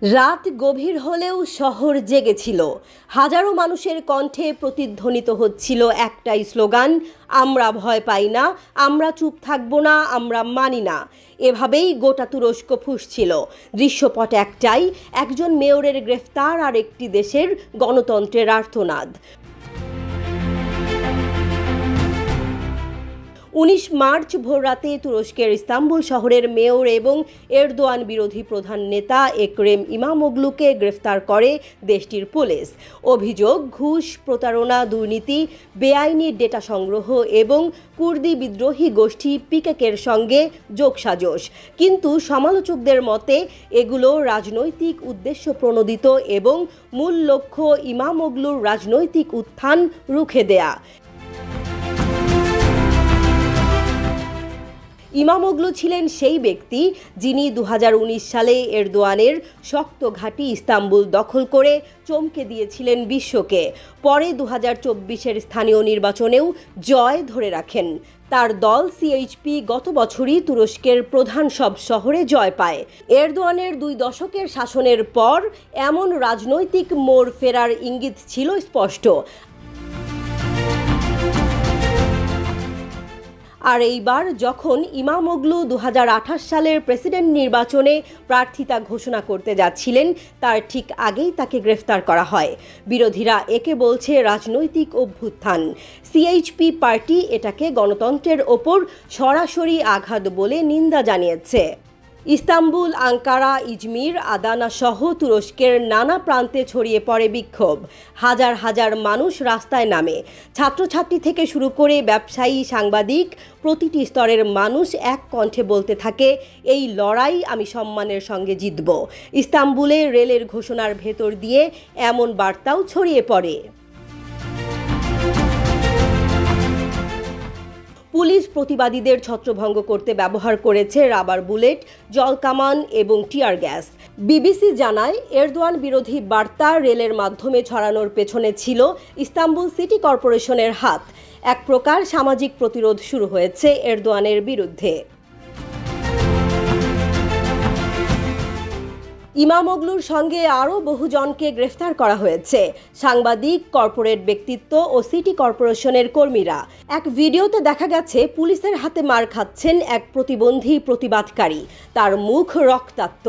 রাত গভীর হলেও শহর জেগেছিল। হাজারো মানুষের কণ্ঠে প্রতিধ্বনিত হচ্ছিল একটাই স্লোগান, আমরা ভয় পাই না, আমরা চুপ থাকবো না, আমরা মানি না। এভাবেই গোটা তুরস্ক ফুঁসছিল। দৃশ্যপট একটাই, একজন মেয়রের গ্রেফতার আর একটি দেশের গণতন্ত্রের আর্তনাদ। 19 মার্চ ভোররাতে তুরস্কের ইস্তাম্বুল শহরের মেয়র এবং এরদোয়ান বিরোধী প্রধান নেতা এক্রেম ইমামোগলুকে গ্রেফতার করে দেশটির পুলিশ। অভিযোগ, ঘুষ, প্রতারণা, দুর্নীতি, বেআইনি ডেটা সংগ্রহ এবং কুর্দি বিদ্রোহী গোষ্ঠী পিকেকের সঙ্গে যোগসাজশ। কিন্তু সমালোচকদের মতে এগুলো রাজনৈতিক উদ্দেশ্য প্রণোদিত এবং মূল লক্ষ্য ইমামোগলুর রাজনৈতিক উত্থান রুখে দেয়া। ইমামোগলু ছিলেন সেই ব্যক্তি যিনি 2019 সালে এরদোয়ানের শক্ত ঘাঁটি ইস্তাম্বুল দখল করে চমকে দিয়েছিলেন বিশ্বকে। পরে 2024-এর স্থানীয় নির্বাচনেও জয় ধরে রাখেন। তার দল সিএইচপি গত বছরই তুরস্কের প্রধান সব শহরে জয় পায়। এরদোয়ানের 2 দশকের শাসনের পর এমন রাজনৈতিক মোড় ফেরার ইঙ্গিত ছিল স্পষ্ট। আর এইবার যখন ইমামোগলু 2028 সালের প্রেসিডেন্ট নির্বাচনে প্রার্থিতা ঘোষণা করতে যাচ্ছিলেন, তার ঠিক আগেই তাকে গ্রেফতার করা হয়। বিরোধীরা একে বলছে রাজনৈতিক অভ্যুত্থান। সিএইচপি পার্টি এটাকে গণতন্ত্রের ওপর সরাসরি আঘাত বলে নিন্দা জানিয়েছে। ইস্তাম্বুল, আঙ্কারা, ইজমির, আদানা সহ তুরস্কের নানা প্রান্তে ছড়িয়ে পড়ে বিক্ষোভ। হাজার হাজার মানুষ রাস্তায় নামে। ছাত্রছাত্রী থেকে শুরু করে ব্যবসায়ী, সাংবাদিক, প্রতিটি স্তরের মানুষ এক কণ্ঠে বলতে থাকে, এই লড়াই আমি সম্মানের সঙ্গে জিতব। ইস্তাম্বুলে রেলের ঘোষণার ভেতর দিয়ে এমন বার্তাও ছড়িয়ে পড়ে। পুলিশ প্রতিবাদীদের ছত্রভঙ্গ করতে ব্যবহার করেছে রাবার বুলেট, জলকামান এবং টিয়ার গ্যাস। বিবিসি জানায়, এরদোয়ান বিরোধী বার্তা রেলের মাধ্যমে ছড়ানোর পেছনে ছিল ইস্তাম্বুল সিটি কর্পোরেশনের হাত। এক প্রকার সামাজিক প্রতিরোধ শুরু হয়েছে এরদোয়ানের বিরুদ্ধে। ইমামোগলুর সঙ্গে আরও বহুজনকে গ্রেফতার করা হয়েছে, সাংবাদিক, কর্পোরেট ব্যক্তিত্ব ও সিটি কর্পোরেশনের কর্মীরা। এক ভিডিওতে দেখা গেছে পুলিশের হাতে মার খাচ্ছেন এক প্রতিবন্ধী প্রতিবাদকারী, তার মুখ রক্তাক্ত।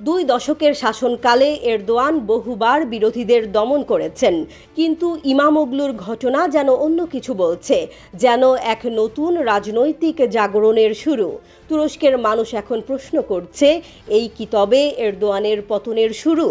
2 দশকের শাসনকালে এরদোয়ান বহুবার বিরোধীদের দমন করেছেন, কিন্তু ইমামোগলুর ঘটনা যেন অন্য কিছু বলছে, যেন এক নতুন রাজনৈতিক জাগরণের শুরু। তুরস্কের মানুষ এখন প্রশ্ন করছে, এই কি তবে এরদোয়ানের পতনের শুরু?